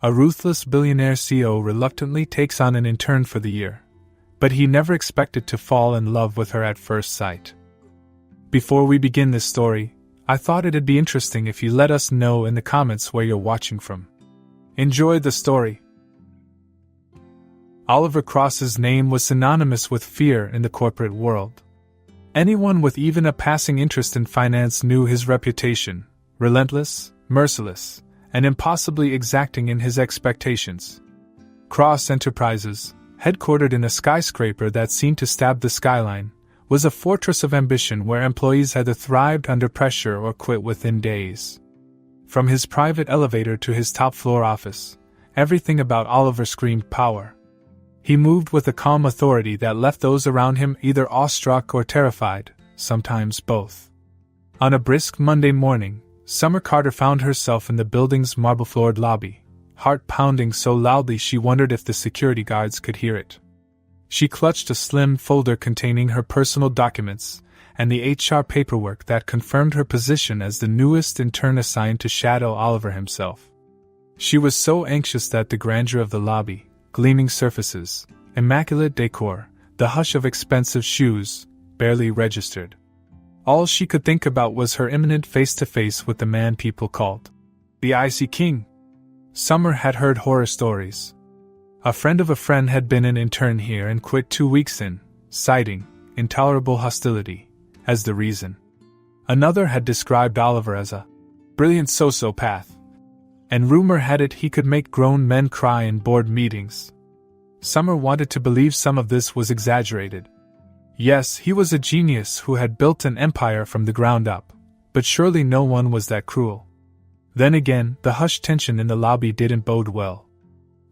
A ruthless billionaire CEO reluctantly takes on an intern for the year, but he never expected to fall in love with her at first sight. Before we begin this story, I thought it'd be interesting if you let us know in the comments where you're watching from. Enjoy the story. Oliver Cross's name was synonymous with fear in the corporate world. Anyone with even a passing interest in finance knew his reputation: relentless, merciless, and impossibly exacting in his expectations. Cross Enterprises, headquartered in a skyscraper that seemed to stab the skyline, was a fortress of ambition where employees either thrived under pressure or quit within days. From his private elevator to his top-floor office, everything about Oliver screamed power. He moved with a calm authority that left those around him either awestruck or terrified, sometimes both. On a brisk Monday morning, Summer Carter found herself in the building's marble-floored lobby, heart pounding so loudly she wondered if the security guards could hear it. She clutched a slim folder containing her personal documents and the HR paperwork that confirmed her position as the newest intern assigned to shadow Oliver himself. She was so anxious that the grandeur of the lobby, gleaming surfaces, immaculate decor, the hush of expensive shoes, barely registered. All she could think about was her imminent face-to-face with the man people called the Icy King. Summer had heard horror stories. A friend of a friend had been an intern here and quit 2 weeks in, citing intolerable hostility as the reason. Another had described Oliver as a brilliant sociopath, and rumor had it he could make grown men cry in board meetings. Summer wanted to believe some of this was exaggerated. Yes, he was a genius who had built an empire from the ground up, but surely no one was that cruel. Then again, the hushed tension in the lobby didn't bode well.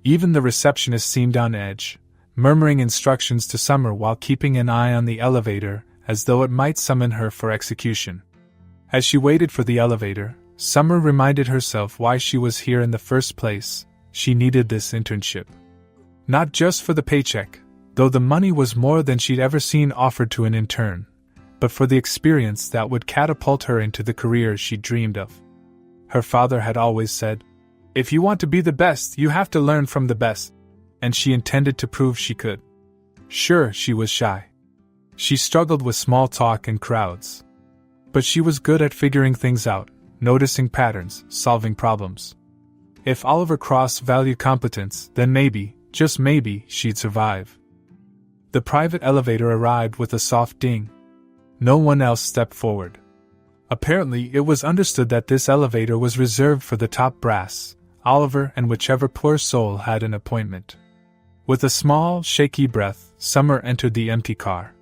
Even the receptionist seemed on edge, murmuring instructions to Summer while keeping an eye on the elevator as though it might summon her for execution. As she waited for the elevator, Summer reminded herself why she was here in the first place. She needed this internship. Not just for the paycheck, though the money was more than she'd ever seen offered to an intern, but for the experience that would catapult her into the career she dreamed of. Her father had always said, "If you want to be the best, you have to learn from the best," and she intended to prove she could. Sure, she was shy. She struggled with small talk and crowds. But she was good at figuring things out, noticing patterns, solving problems. If Oliver Cross valued competence, then maybe, just maybe, she'd survive. The private elevator arrived with a soft ding. No one else stepped forward. Apparently, it was understood that this elevator was reserved for the top brass, Oliver and whichever poor soul had an appointment. With a small, shaky breath, Summer entered the empty car.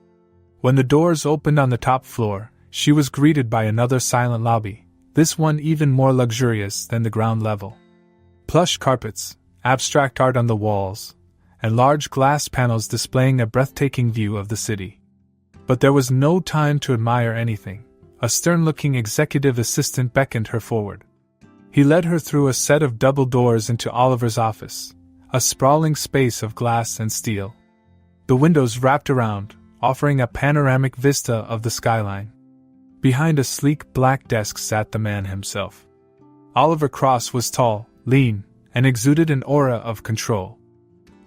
When the doors opened on the top floor, she was greeted by another silent lobby, this one even more luxurious than the ground level. Plush carpets, abstract art on the walls, and large glass panels displaying a breathtaking view of the city. But there was no time to admire anything. A stern-looking executive assistant beckoned her forward. He led her through a set of double doors into Oliver's office, a sprawling space of glass and steel. The windows wrapped around, offering a panoramic vista of the skyline. Behind a sleek black desk sat the man himself. Oliver Cross was tall, lean, and exuded an aura of control.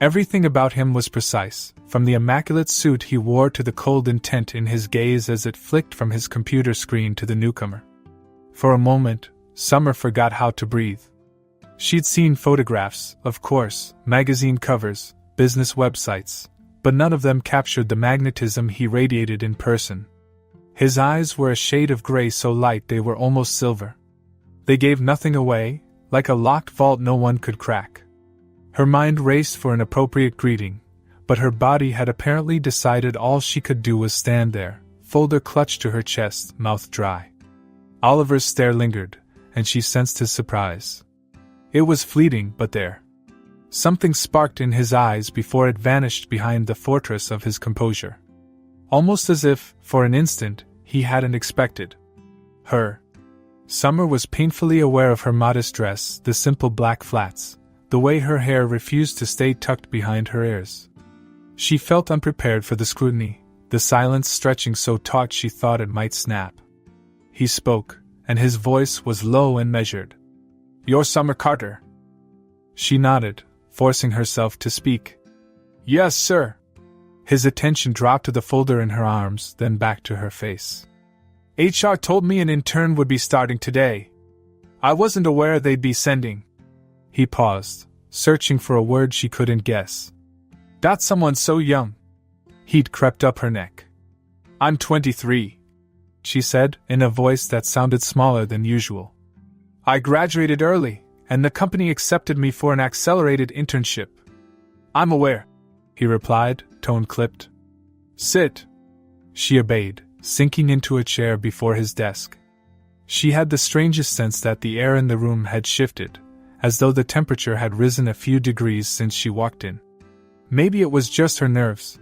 Everything about him was precise, from the immaculate suit he wore to the cold intent in his gaze as it flicked from his computer screen to the newcomer. For a moment, Summer forgot how to breathe. She'd seen photographs, of course, magazine covers, business websites, but none of them captured the magnetism he radiated in person. His eyes were a shade of gray so light they were almost silver. They gave nothing away, like a locked vault no one could crack. Her mind raced for an appropriate greeting, but her body had apparently decided all she could do was stand there, folder clutched to her chest, mouth dry. Oliver's stare lingered, and she sensed his surprise. It was fleeting, but there. Something sparked in his eyes before it vanished behind the fortress of his composure. Almost as if, for an instant, he hadn't expected her. Summer was painfully aware of her modest dress, the simple black flats, the way her hair refused to stay tucked behind her ears. She felt unprepared for the scrutiny, the silence stretching so taut she thought it might snap. He spoke, and his voice was low and measured. "You're Summer Carter." She nodded, forcing herself to speak. Yes, sir. His attention dropped to the folder in her arms, then back to her face. HR told me an intern would be starting today. I wasn't aware they'd be sending. He paused, searching for a word she couldn't guess. That's someone so young. Heat crept up her neck. I'm 23, she said, in a voice that sounded smaller than usual. I graduated early, and the company accepted me for an accelerated internship. I'm aware, he replied, tone clipped. Sit. She obeyed, sinking into a chair before his desk. She had the strangest sense that the air in the room had shifted, as though the temperature had risen a few degrees since she walked in. Maybe it was just her nerves.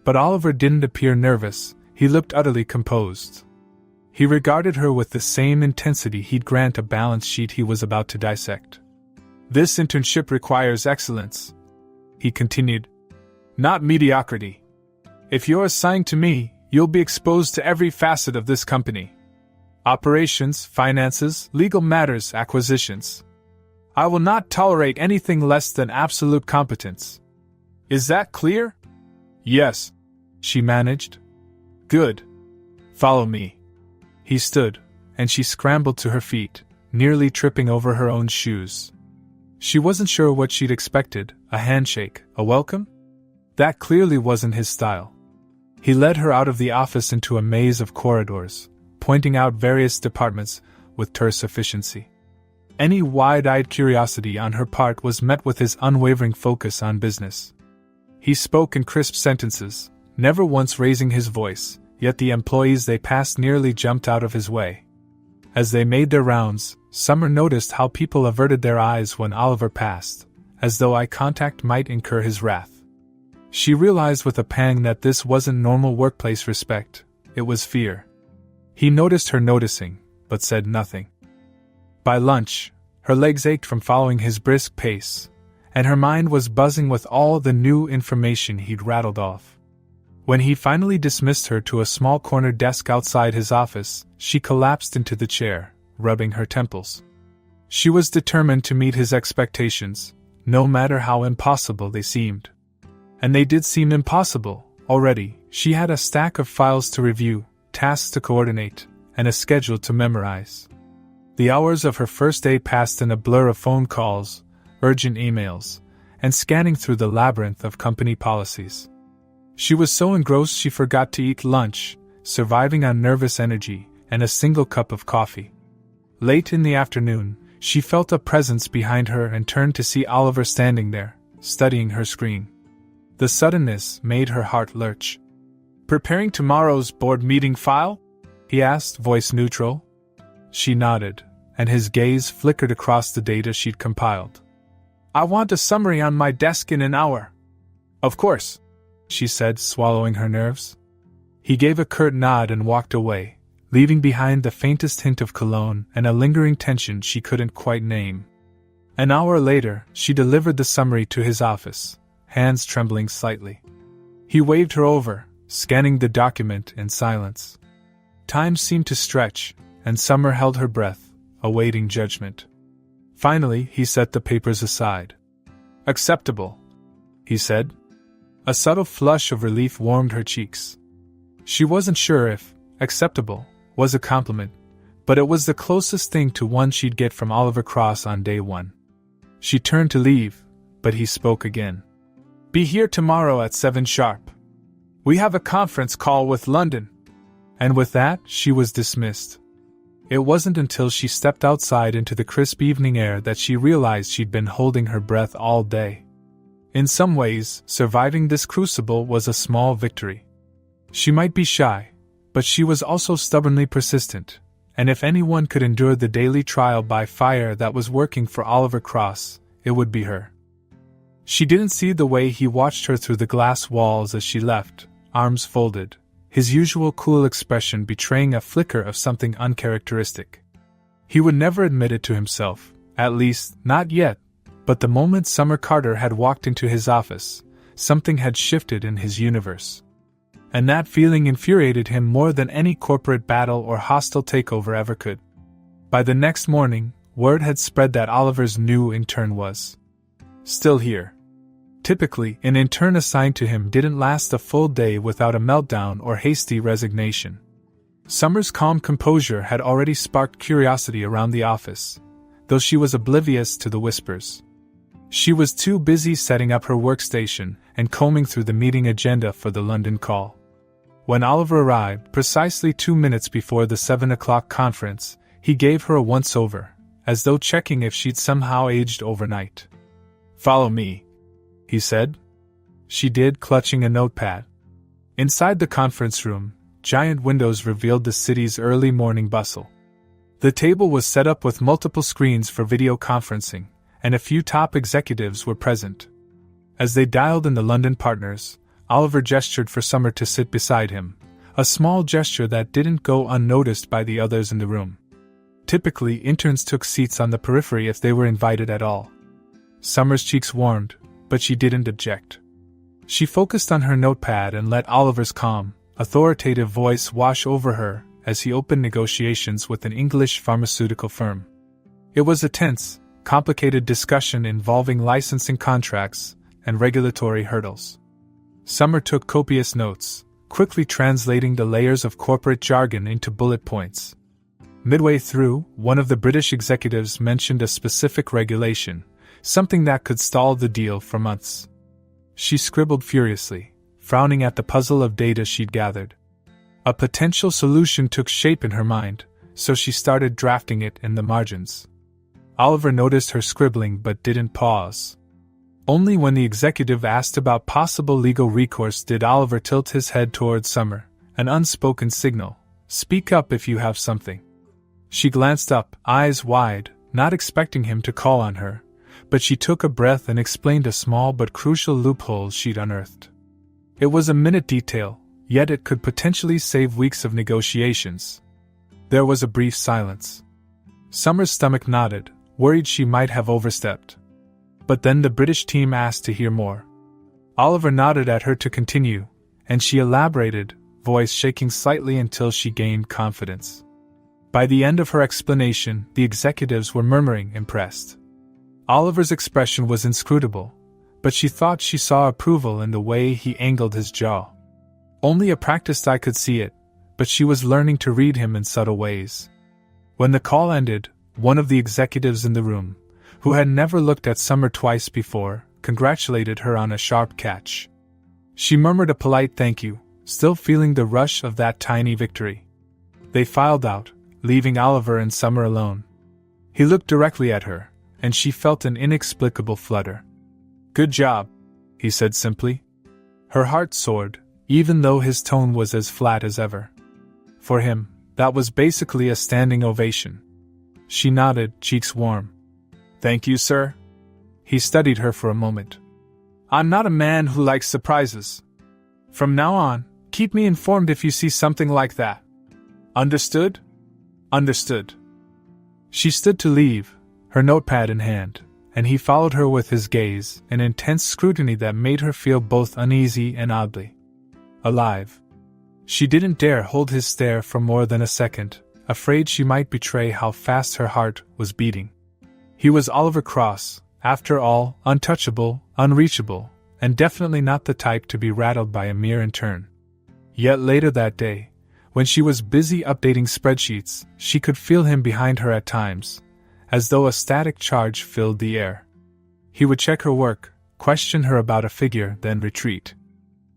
But Oliver didn't appear nervous, he looked utterly composed. He regarded her with the same intensity he'd grant a balance sheet he was about to dissect. This internship requires excellence, he continued. Not mediocrity. If you're assigned to me, you'll be exposed to every facet of this company. Operations, finances, legal matters, acquisitions. I will not tolerate anything less than absolute competence. Is that clear? Yes, she managed. Good. Follow me. He stood, and she scrambled to her feet, nearly tripping over her own shoes. She wasn't sure what she'd expected, a handshake, a welcome? That clearly wasn't his style. He led her out of the office into a maze of corridors, pointing out various departments with terse efficiency. Any wide-eyed curiosity on her part was met with his unwavering focus on business. He spoke in crisp sentences, never once raising his voice, yet the employees they passed nearly jumped out of his way. As they made their rounds, Summer noticed how people averted their eyes when Oliver passed, as though eye contact might incur his wrath. She realized with a pang that this wasn't normal workplace respect, it was fear. He noticed her noticing, but said nothing. By lunch, her legs ached from following his brisk pace, and her mind was buzzing with all the new information he'd rattled off. When he finally dismissed her to a small corner desk outside his office, she collapsed into the chair, rubbing her temples. She was determined to meet his expectations, no matter how impossible they seemed. And they did seem impossible. Already, she had a stack of files to review, tasks to coordinate, and a schedule to memorize. The hours of her first day passed in a blur of phone calls, urgent emails, and scanning through the labyrinth of company policies. She was so engrossed she forgot to eat lunch, surviving on nervous energy and a single cup of coffee. Late in the afternoon, she felt a presence behind her and turned to see Oliver standing there, studying her screen. The suddenness made her heart lurch. Preparing tomorrow's board meeting file? He asked, voice neutral. She nodded, and his gaze flickered across the data she'd compiled. I want a summary on my desk in an hour. Of course, she said, swallowing her nerves. He gave a curt nod and walked away, leaving behind the faintest hint of cologne and a lingering tension she couldn't quite name. An hour later, she delivered the summary to his office, hands trembling slightly. He waved her over, scanning the document in silence. Time seemed to stretch, and Summer held her breath, awaiting judgment. Finally, he set the papers aside. Acceptable, he said. A subtle flush of relief warmed her cheeks. She wasn't sure if acceptable was a compliment, but it was the closest thing to one she'd get from Oliver Cross on day one. She turned to leave, but he spoke again. Be here tomorrow at 7 sharp. We have a conference call with London. And with that, she was dismissed. It wasn't until she stepped outside into the crisp evening air that she realized she'd been holding her breath all day. In some ways, surviving this crucible was a small victory. She might be shy, but she was also stubbornly persistent, and if anyone could endure the daily trial by fire that was working for Oliver Cross, it would be her. She didn't see the way he watched her through the glass walls as she left, arms folded, his usual cool expression betraying a flicker of something uncharacteristic. He would never admit it to himself, at least, not yet, but the moment Summer Carter had walked into his office, something had shifted in his universe. And that feeling infuriated him more than any corporate battle or hostile takeover ever could. By the next morning, word had spread that Oliver's new intern was Still here. Typically, an intern assigned to him didn't last a full day without a meltdown or hasty resignation. Summer's calm composure had already sparked curiosity around the office, though she was oblivious to the whispers. She was too busy setting up her workstation and combing through the meeting agenda for the London call. When Oliver arrived, precisely 2 minutes before the 7 o'clock conference, he gave her a once-over, as though checking if she'd somehow aged overnight. "Follow me," he said. She did, clutching a notepad. Inside the conference room, giant windows revealed the city's early morning bustle. The table was set up with multiple screens for video conferencing, and a few top executives were present. As they dialed in the London partners, Oliver gestured for Summer to sit beside him, a small gesture that didn't go unnoticed by the others in the room. Typically, interns took seats on the periphery if they were invited at all. Summer's cheeks warmed, but she didn't object. She focused on her notepad and let Oliver's calm, authoritative voice wash over her as he opened negotiations with an English pharmaceutical firm. It was a tense, complicated discussion involving licensing contracts and regulatory hurdles. Summer took copious notes, quickly translating the layers of corporate jargon into bullet points. Midway through, one of the British executives mentioned a specific regulation, something that could stall the deal for months. She scribbled furiously, frowning at the puzzle of data she'd gathered. A potential solution took shape in her mind, so she started drafting it in the margins. Oliver noticed her scribbling but didn't pause. Only when the executive asked about possible legal recourse did Oliver tilt his head towards Summer, an unspoken signal. "Speak up if you have something." She glanced up, eyes wide, not expecting him to call on her, but she took a breath and explained a small but crucial loophole she'd unearthed. It was a minute detail, yet it could potentially save weeks of negotiations. There was a brief silence. Summer's stomach nodded, worried she might have overstepped. But then the British team asked to hear more. Oliver nodded at her to continue, and she elaborated, voice shaking slightly until she gained confidence. By the end of her explanation, the executives were murmuring, impressed. Oliver's expression was inscrutable, but she thought she saw approval in the way he angled his jaw. Only a practiced eye could see it, but she was learning to read him in subtle ways. When the call ended, one of the executives in the room, who had never looked at Summer twice before, congratulated her on a sharp catch. She murmured a polite thank you, still feeling the rush of that tiny victory. They filed out, leaving Oliver and Summer alone. He looked directly at her, and she felt an inexplicable flutter. "Good job," he said simply. Her heart soared, even though his tone was as flat as ever. For him, that was basically a standing ovation. She nodded, cheeks warm. "Thank you, sir." He studied her for a moment. "I'm not a man who likes surprises. From now on, keep me informed if you see something like that. Understood?" "Understood." She stood to leave, her notepad in hand, and he followed her with his gaze, an intense scrutiny that made her feel both uneasy and oddly alive. She didn't dare hold his stare for more than a second, afraid she might betray how fast her heart was beating. He was Oliver Cross, after all, untouchable, unreachable, and definitely not the type to be rattled by a mere intern. Yet later that day, when she was busy updating spreadsheets, she could feel him behind her at times, as though a static charge filled the air. He would check her work, question her about a figure, then retreat.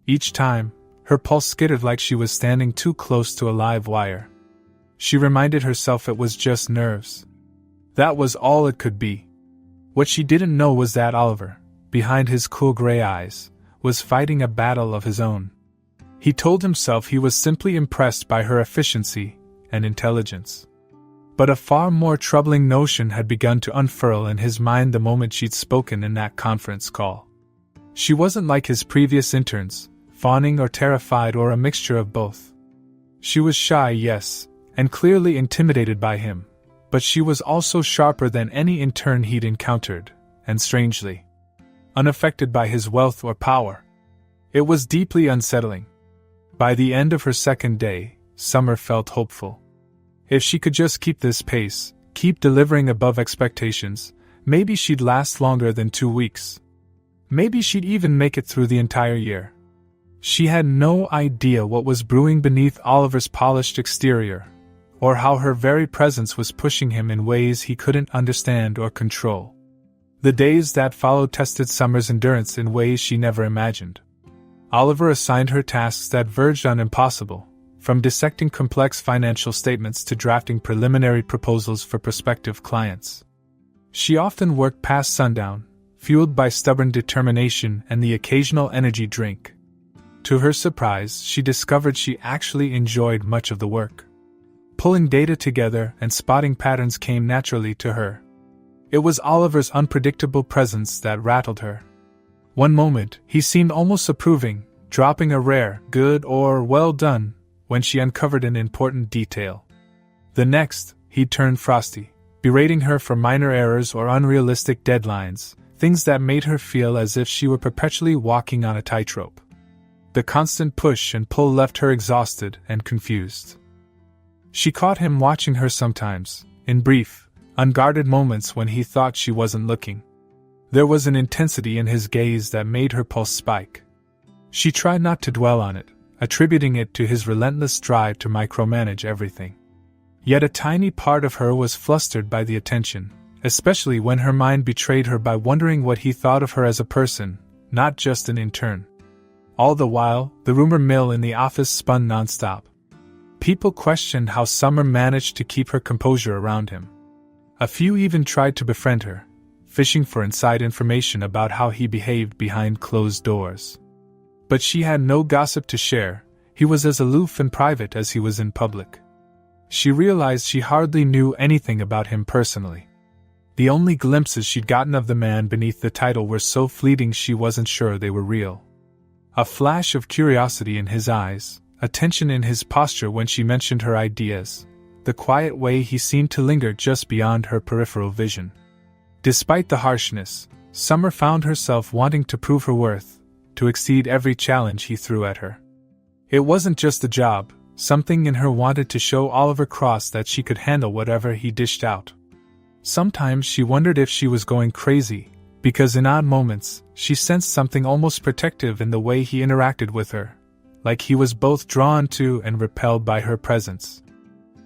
Each time, her pulse skittered like she was standing too close to a live wire. She reminded herself it was just nerves. That was all it could be. What she didn't know was that Oliver, behind his cool gray eyes, was fighting a battle of his own. He told himself he was simply impressed by her efficiency and intelligence. But a far more troubling notion had begun to unfurl in his mind the moment she'd spoken in that conference call. She wasn't like his previous interns, fawning or terrified or a mixture of both. She was shy, yes, and clearly intimidated by him, but she was also sharper than any intern he'd encountered, and strangely, unaffected by his wealth or power. It was deeply unsettling. By the end of her second day, Summer felt hopeful. If she could just keep this pace, keep delivering above expectations, maybe she'd last longer than 2 weeks. Maybe she'd even make it through the entire year. She had no idea what was brewing beneath Oliver's polished exterior, or how her very presence was pushing him in ways he couldn't understand or control. The days that followed tested Summer's endurance in ways she never imagined. Oliver assigned her tasks that verged on impossible, from dissecting complex financial statements to drafting preliminary proposals for prospective clients. She often worked past sundown, fueled by stubborn determination and the occasional energy drink. To her surprise, she discovered she actually enjoyed much of the work. Pulling data together and spotting patterns came naturally to her. It was Oliver's unpredictable presence that rattled her. One moment, he seemed almost approving, dropping a rare, good or well done, when she uncovered an important detail. The next, he'd turn frosty, berating her for minor errors or unrealistic deadlines, things that made her feel as if she were perpetually walking on a tightrope. The constant push and pull left her exhausted and confused. She caught him watching her sometimes, in brief, unguarded moments when he thought she wasn't looking. There was an intensity in his gaze that made her pulse spike. She tried not to dwell on it, attributing it to his relentless drive to micromanage everything. Yet a tiny part of her was flustered by the attention, especially when her mind betrayed her by wondering what he thought of her as a person, not just an intern. All the while, the rumor mill in the office spun nonstop. People questioned how Summer managed to keep her composure around him. A few even tried to befriend her, fishing for inside information about how he behaved behind closed doors. But she had no gossip to share. He was as aloof and private as he was in public. She realized she hardly knew anything about him personally. The only glimpses she'd gotten of the man beneath the title were so fleeting she wasn't sure they were real. A flash of curiosity in his eyes, a tension in his posture when she mentioned her ideas, the quiet way he seemed to linger just beyond her peripheral vision. Despite the harshness, Summer found herself wanting to prove her worth, to exceed every challenge he threw at her. It wasn't just a job, something in her wanted to show Oliver Cross that she could handle whatever he dished out. Sometimes she wondered if she was going crazy, because in odd moments, she sensed something almost protective in the way he interacted with her, like he was both drawn to and repelled by her presence.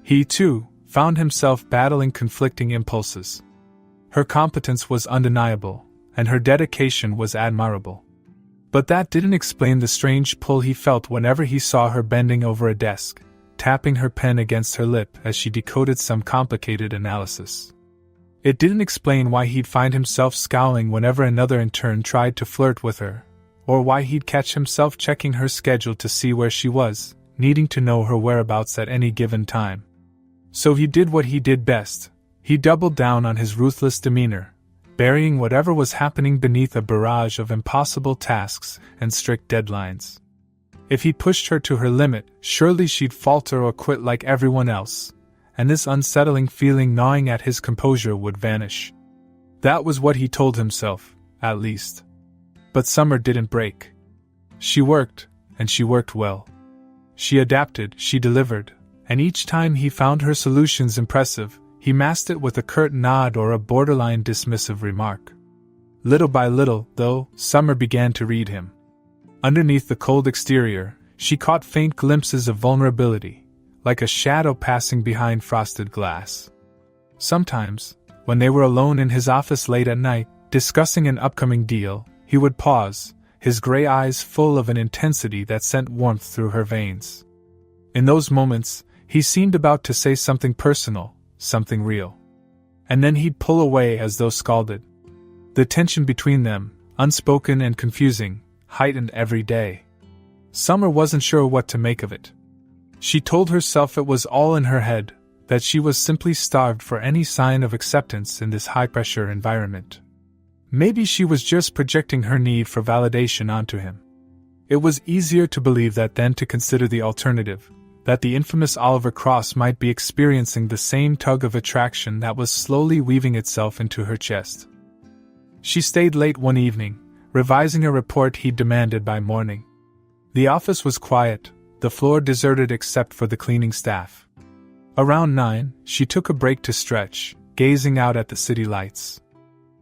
He, too, found himself battling conflicting impulses. Her competence was undeniable, and her dedication was admirable. But that didn't explain the strange pull he felt whenever he saw her bending over a desk, tapping her pen against her lip as she decoded some complicated analysis. It didn't explain why he'd find himself scowling whenever another intern tried to flirt with her, or why he'd catch himself checking her schedule to see where she was, needing to know her whereabouts at any given time. So he did what he did best. He doubled down on his ruthless demeanor, burying whatever was happening beneath a barrage of impossible tasks and strict deadlines. If he pushed her to her limit, surely she'd falter or quit like everyone else, and this unsettling feeling gnawing at his composure would vanish. That was what he told himself, at least. But Summer didn't break. She worked, and she worked well. She adapted, she delivered, and each time he found her solutions impressive, he masked it with a curt nod or a borderline dismissive remark. Little by little, though, Summer began to read him. Underneath the cold exterior, she caught faint glimpses of vulnerability, like a shadow passing behind frosted glass. Sometimes, when they were alone in his office late at night, discussing an upcoming deal, he would pause, his gray eyes full of an intensity that sent warmth through her veins. In those moments, he seemed about to say something personal, something real. And then he'd pull away as though scalded. The tension between them, unspoken and confusing, heightened every day. Summer wasn't sure what to make of it. She told herself it was all in her head, that she was simply starved for any sign of acceptance in this high-pressure environment. Maybe she was just projecting her need for validation onto him. It was easier to believe that than to consider the alternative, that the infamous Oliver Cross might be experiencing the same tug of attraction that was slowly weaving itself into her chest. She stayed late one evening, revising a report he'd demanded by morning. The office was quiet, the floor deserted except for the cleaning staff. Around 9, she took a break to stretch, gazing out at the city lights.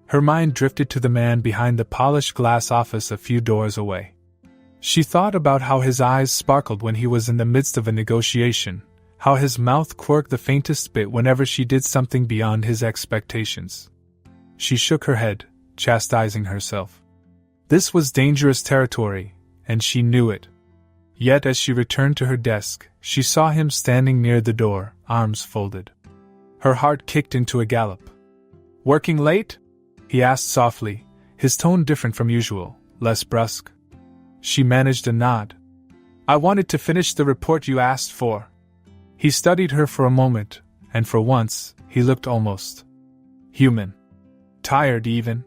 Her mind drifted to the man behind the polished glass office a few doors away. She thought about how his eyes sparkled when he was in the midst of a negotiation, how his mouth quirked the faintest bit whenever she did something beyond his expectations. She shook her head, chastising herself. This was dangerous territory, and she knew it. Yet as she returned to her desk, she saw him standing near the door, arms folded. Her heart kicked into a gallop. "Working late?" he asked softly, his tone different from usual, less brusque. She managed a nod. "I wanted to finish the report you asked for." He studied her for a moment, and for once, he looked almost human. "Tired even?"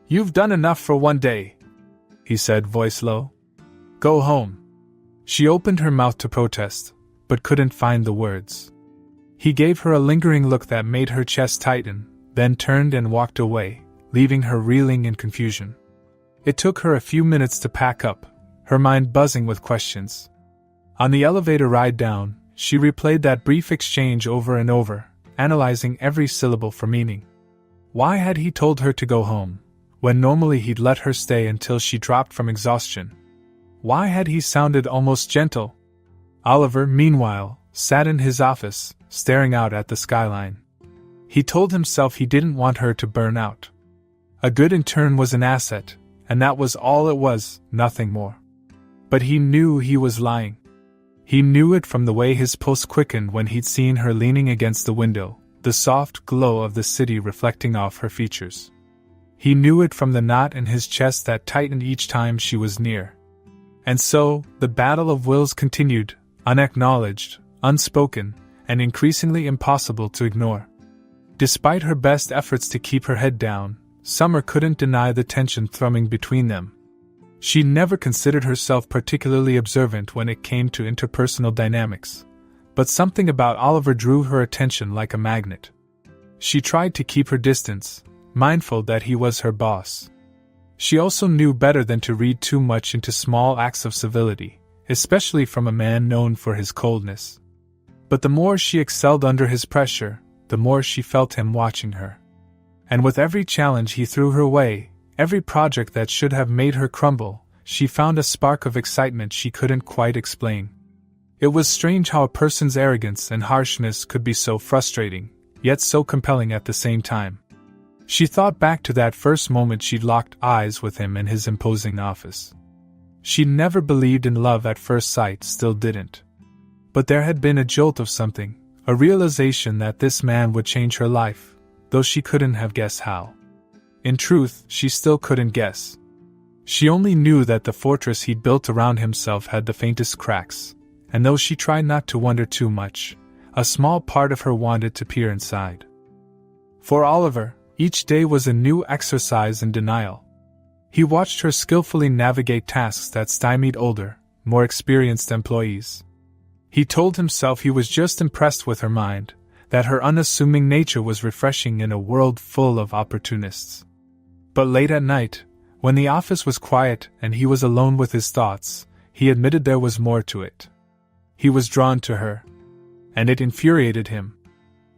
"You've done enough for one day," he said, voice low. "Go home." She opened her mouth to protest, but couldn't find the words. He gave her a lingering look that made her chest tighten, then turned and walked away, leaving her reeling in confusion. It took her a few minutes to pack up, her mind buzzing with questions. On the elevator ride down, she replayed that brief exchange over and over, analyzing every syllable for meaning. Why had he told her to go home, when normally he'd let her stay until she dropped from exhaustion? Why had he sounded almost gentle? Oliver, meanwhile, sat in his office, staring out at the skyline. He told himself he didn't want her to burn out. A good intern was an asset, and that was all it was, nothing more. But he knew he was lying. He knew it from the way his pulse quickened when he'd seen her leaning against the window, the soft glow of the city reflecting off her features. He knew it from the knot in his chest that tightened each time she was near. And so, the battle of wills continued, unacknowledged, unspoken, and increasingly impossible to ignore. Despite her best efforts to keep her head down, Summer couldn't deny the tension thrumming between them. She never considered herself particularly observant when it came to interpersonal dynamics, but something about Oliver drew her attention like a magnet. She tried to keep her distance, mindful that he was her boss. She also knew better than to read too much into small acts of civility, especially from a man known for his coldness. But the more she excelled under his pressure, the more she felt him watching her. And with every challenge he threw her way, every project that should have made her crumble, she found a spark of excitement she couldn't quite explain. It was strange how a person's arrogance and harshness could be so frustrating, yet so compelling at the same time. She thought back to that first moment she'd locked eyes with him in his imposing office. She never believed in love at first sight, still didn't. But there had been a jolt of something, a realization that this man would change her life, though she couldn't have guessed how. In truth, she still couldn't guess. She only knew that the fortress he'd built around himself had the faintest cracks, and though she tried not to wonder too much, a small part of her wanted to peer inside. For Oliver, each day was a new exercise in denial. He watched her skillfully navigate tasks that stymied older, more experienced employees. He told himself he was just impressed with her mind, that her unassuming nature was refreshing in a world full of opportunists. But late at night, when the office was quiet and he was alone with his thoughts, he admitted there was more to it. He was drawn to her, and it infuriated him.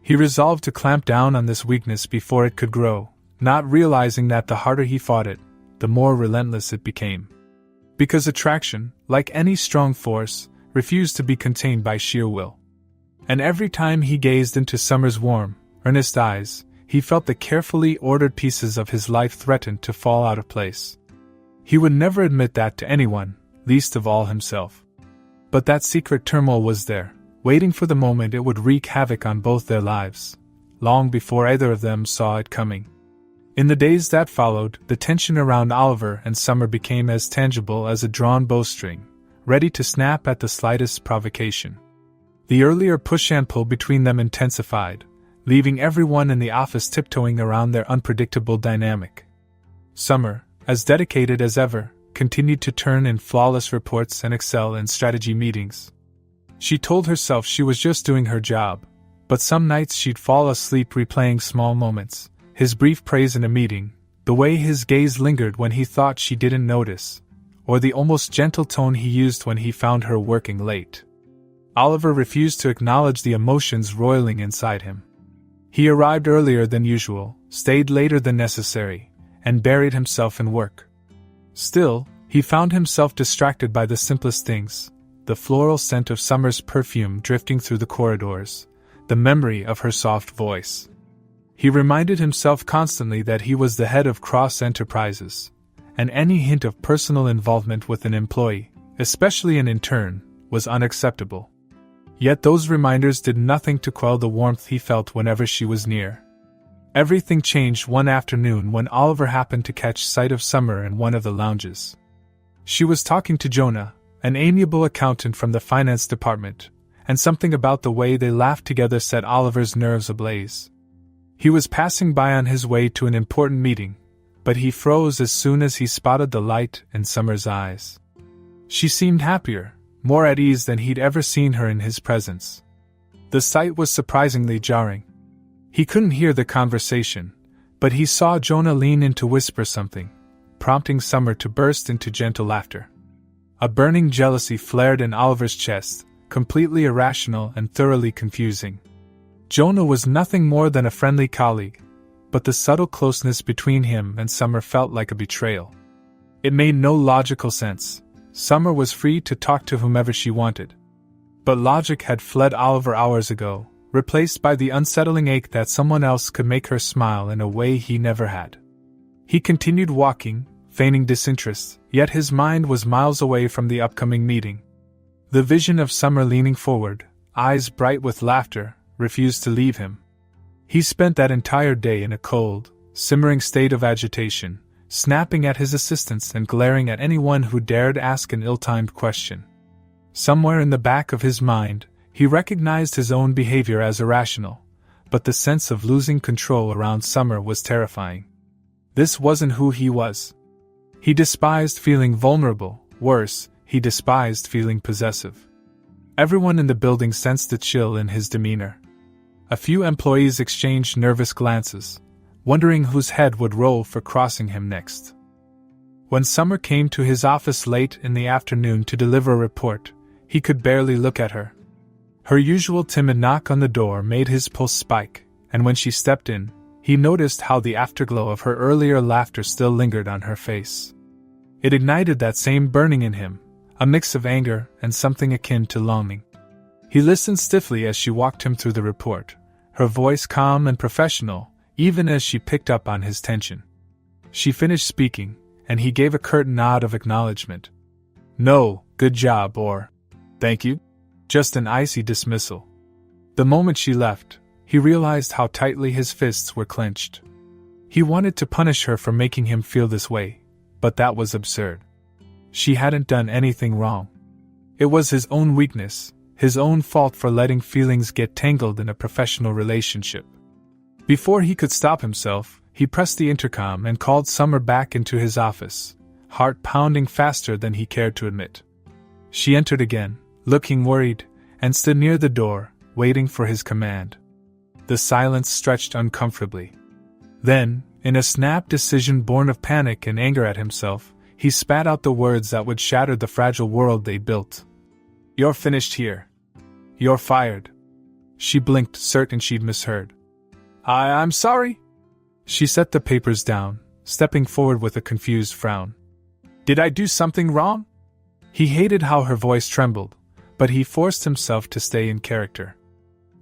He resolved to clamp down on this weakness before it could grow, not realizing that the harder he fought it, the more relentless it became. Because attraction, like any strong force, refused to be contained by sheer will. And every time he gazed into Summer's warm, earnest eyes, he felt the carefully ordered pieces of his life threatened to fall out of place. He would never admit that to anyone, least of all himself. But that secret turmoil was there, waiting for the moment it would wreak havoc on both their lives, long before either of them saw it coming. In the days that followed, the tension around Oliver and Summer became as tangible as a drawn bowstring, ready to snap at the slightest provocation. The earlier push and pull between them intensified, leaving everyone in the office tiptoeing around their unpredictable dynamic. Summer, as dedicated as ever, continued to turn in flawless reports and excel in strategy meetings. She told herself she was just doing her job, but some nights she'd fall asleep replaying small moments, his brief praise in a meeting, the way his gaze lingered when he thought she didn't notice, or the almost gentle tone he used when he found her working late. Oliver refused to acknowledge the emotions roiling inside him. He arrived earlier than usual, stayed later than necessary, and buried himself in work. Still, he found himself distracted by the simplest things: the floral scent of Summer's perfume drifting through the corridors, the memory of her soft voice. He reminded himself constantly that he was the head of Cross Enterprises, and any hint of personal involvement with an employee, especially an intern, was unacceptable. Yet those reminders did nothing to quell the warmth he felt whenever she was near. Everything changed one afternoon when Oliver happened to catch sight of Summer in one of the lounges. She was talking to Jonah, an amiable accountant from the finance department, and something about the way they laughed together set Oliver's nerves ablaze. He was passing by on his way to an important meeting, but he froze as soon as he spotted the light in Summer's eyes. She seemed happier, more at ease than he'd ever seen her in his presence. The sight was surprisingly jarring. He couldn't hear the conversation, but he saw Jonah lean in to whisper something, prompting Summer to burst into gentle laughter. A burning jealousy flared in Oliver's chest, completely irrational and thoroughly confusing. Jonah was nothing more than a friendly colleague, but the subtle closeness between him and Summer felt like a betrayal. It made no logical sense. Summer was free to talk to whomever she wanted. But logic had fled Oliver hours ago, replaced by the unsettling ache that someone else could make her smile in a way he never had. He continued walking, feigning disinterest, yet his mind was miles away from the upcoming meeting. The vision of Summer leaning forward, eyes bright with laughter, refused to leave him. He spent that entire day in a cold, simmering state of agitation, snapping at his assistants and glaring at anyone who dared ask an ill-timed question. Somewhere in the back of his mind, he recognized his own behavior as irrational, but the sense of losing control around Summer was terrifying. This wasn't who he was. He despised feeling vulnerable, worse, he despised feeling possessive. Everyone in the building sensed a chill in his demeanor. A few employees exchanged nervous glances, wondering whose head would roll for crossing him next. When Summer came to his office late in the afternoon to deliver a report, he could barely look at her. Her usual timid knock on the door made his pulse spike, and when she stepped in, he noticed how the afterglow of her earlier laughter still lingered on her face. It ignited that same burning in him, a mix of anger and something akin to longing. He listened stiffly as she walked him through the report, her voice calm and professional, even as she picked up on his tension. She finished speaking, and he gave a curt nod of acknowledgement. No, good job, or thank you. Just an icy dismissal. The moment she left, he realized how tightly his fists were clenched. He wanted to punish her for making him feel this way, but that was absurd. She hadn't done anything wrong. It was his own weakness, his own fault for letting feelings get tangled in a professional relationship. Before he could stop himself, he pressed the intercom and called Summer back into his office, heart pounding faster than he cared to admit. She entered again, looking worried, and stood near the door, waiting for his command. The silence stretched uncomfortably. Then, in a snap decision born of panic and anger at himself, he spat out the words that would shatter the fragile world they built. You're finished here. You're fired. She blinked, certain she'd misheard. I'm sorry. She set the papers down, stepping forward with a confused frown. Did I do something wrong? He hated how her voice trembled, but he forced himself to stay in character.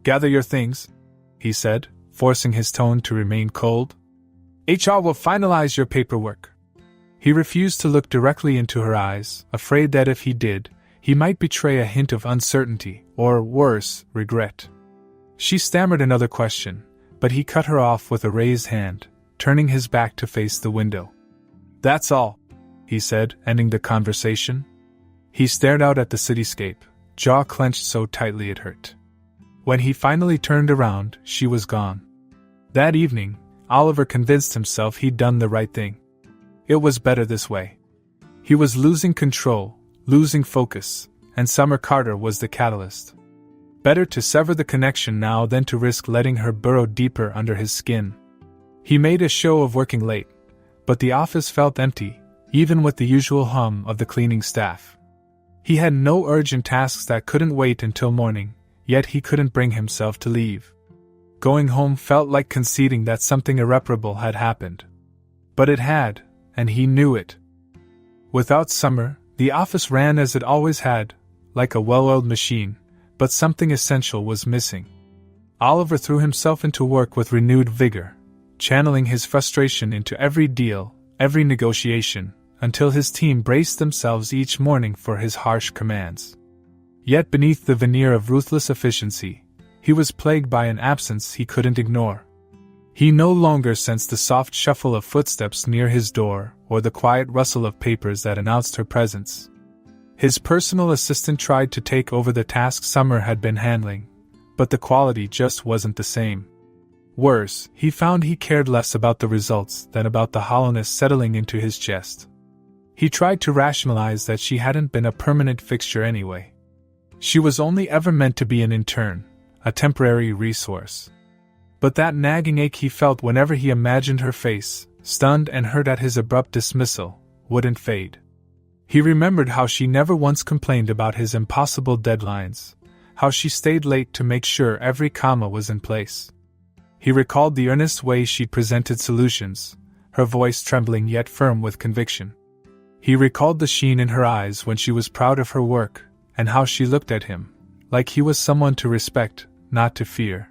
Gather your things, he said, forcing his tone to remain cold. HR will finalize your paperwork. He refused to look directly into her eyes, afraid that if he did, he might betray a hint of uncertainty, or worse, regret. She stammered another question, but he cut her off with a raised hand, turning his back to face the window. That's all, he said, ending the conversation. He stared out at the cityscape, jaw clenched so tightly it hurt. When he finally turned around, she was gone. That evening, Oliver convinced himself he'd done the right thing. It was better this way. He was losing control, losing focus, and Summer Carter was the catalyst. Better to sever the connection now than to risk letting her burrow deeper under his skin. He made a show of working late, but the office felt empty, even with the usual hum of the cleaning staff. He had no urgent tasks that couldn't wait until morning, yet he couldn't bring himself to leave. Going home felt like conceding that something irreparable had happened. But it had, and he knew it. Without Summer, the office ran as it always had, like a well-oiled machine, but something essential was missing. Oliver threw himself into work with renewed vigor, channeling his frustration into every deal, every negotiation, until his team braced themselves each morning for his harsh commands. Yet beneath the veneer of ruthless efficiency, he was plagued by an absence he couldn't ignore. He no longer sensed the soft shuffle of footsteps near his door or the quiet rustle of papers that announced her presence. His personal assistant tried to take over the task Summer had been handling, but the quality just wasn't the same. Worse, he found he cared less about the results than about the hollowness settling into his chest. He tried to rationalize that she hadn't been a permanent fixture anyway. She was only ever meant to be an intern, a temporary resource. But that nagging ache he felt whenever he imagined her face, stunned and hurt at his abrupt dismissal, wouldn't fade. He remembered how she never once complained about his impossible deadlines, how she stayed late to make sure every comma was in place. He recalled the earnest way she'd presented solutions, her voice trembling yet firm with conviction. He recalled the sheen in her eyes when she was proud of her work, and how she looked at him, like he was someone to respect, not to fear.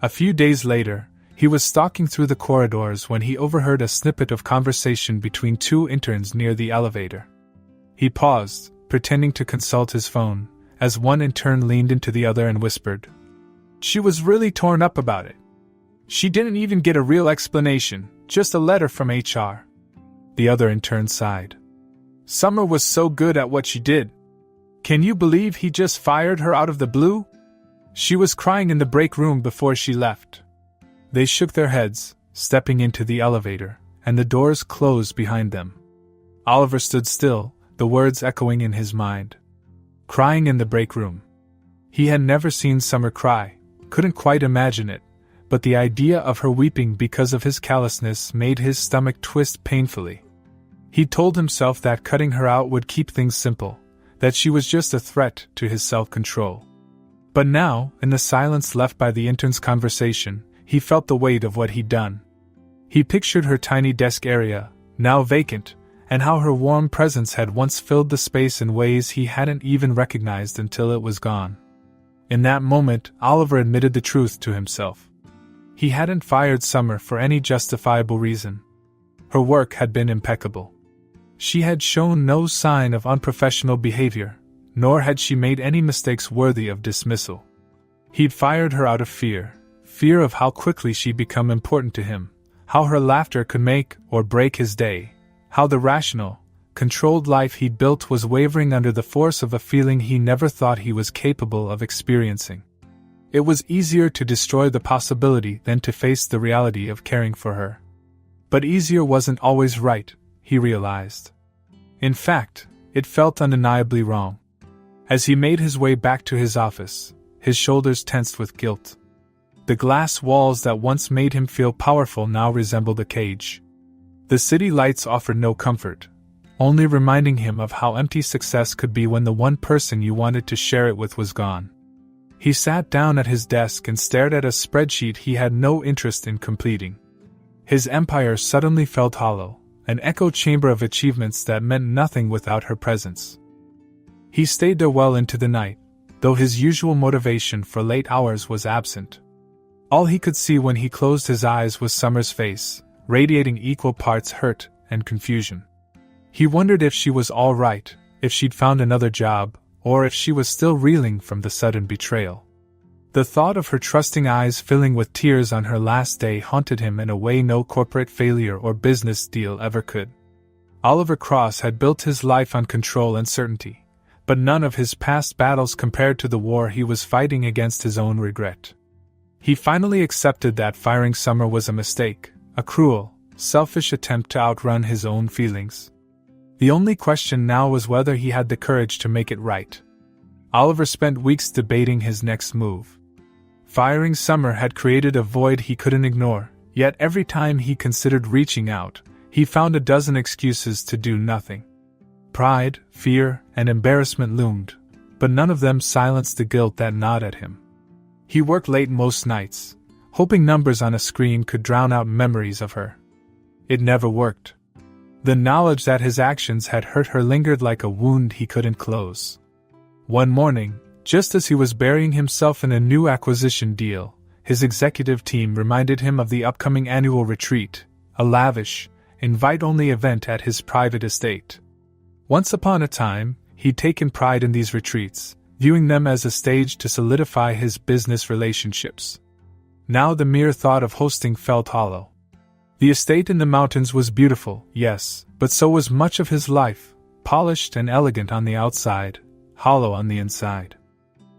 A few days later, he was stalking through the corridors when he overheard a snippet of conversation between two interns near the elevator. He paused, pretending to consult his phone, as one intern leaned into the other and whispered, "She was really torn up about it. She didn't even get a real explanation, just a letter from HR." The other intern sighed. "Summer was so good at what she did. Can you believe he just fired her out of the blue? She was crying in the break room before she left." They shook their heads, stepping into the elevator, and the doors closed behind them. Oliver stood still, the words echoing in his mind. Crying in the break room. He had never seen Summer cry, couldn't quite imagine it, but the idea of her weeping because of his callousness made his stomach twist painfully. He told himself that cutting her out would keep things simple, that she was just a threat to his self-control. But now, in the silence left by the intern's conversation, he felt the weight of what he'd done. He pictured her tiny desk area, now vacant, and how her warm presence had once filled the space in ways he hadn't even recognized until it was gone. In that moment, Oliver admitted the truth to himself. He hadn't fired Summer for any justifiable reason. Her work had been impeccable. She had shown no sign of unprofessional behavior, nor had she made any mistakes worthy of dismissal. He'd fired her out of fear of how quickly she'd become important to him, how her laughter could make or break his day, how the rational, controlled life he'd built was wavering under the force of a feeling he never thought he was capable of experiencing. It was easier to destroy the possibility than to face the reality of caring for her. But easier wasn't always right, he realized. In fact, it felt undeniably wrong. As he made his way back to his office, his shoulders tensed with guilt. The glass walls that once made him feel powerful now resembled a cage. The city lights offered no comfort, only reminding him of how empty success could be when the one person you wanted to share it with was gone. He sat down at his desk and stared at a spreadsheet he had no interest in completing. His empire suddenly felt hollow, an echo chamber of achievements that meant nothing without her presence. He stayed there well into the night, though his usual motivation for late hours was absent. All he could see when he closed his eyes was Summer's face, radiating equal parts hurt and confusion. He wondered if she was all right, if she'd found another job, or if she was still reeling from the sudden betrayal. The thought of her trusting eyes filling with tears on her last day haunted him in a way no corporate failure or business deal ever could. Oliver Cross had built his life on control and certainty, but none of his past battles compared to the war he was fighting against his own regret. He finally accepted that firing Summer was a mistake, a cruel, selfish attempt to outrun his own feelings. The only question now was whether he had the courage to make it right. Oliver spent weeks debating his next move. Firing Summer had created a void he couldn't ignore, yet every time he considered reaching out, he found a dozen excuses to do nothing. Pride, fear, and embarrassment loomed, but none of them silenced the guilt that gnawed at him. He worked late most nights, hoping numbers on a screen could drown out memories of her. It never worked. The knowledge that his actions had hurt her lingered like a wound he couldn't close. One morning, just as he was burying himself in a new acquisition deal, his executive team reminded him of the upcoming annual retreat, a lavish, invite-only event at his private estate. Once upon a time, he'd taken pride in these retreats, viewing them as a stage to solidify his business relationships. Now the mere thought of hosting felt hollow. The estate in the mountains was beautiful, yes, but so was much of his life, polished and elegant on the outside, hollow on the inside.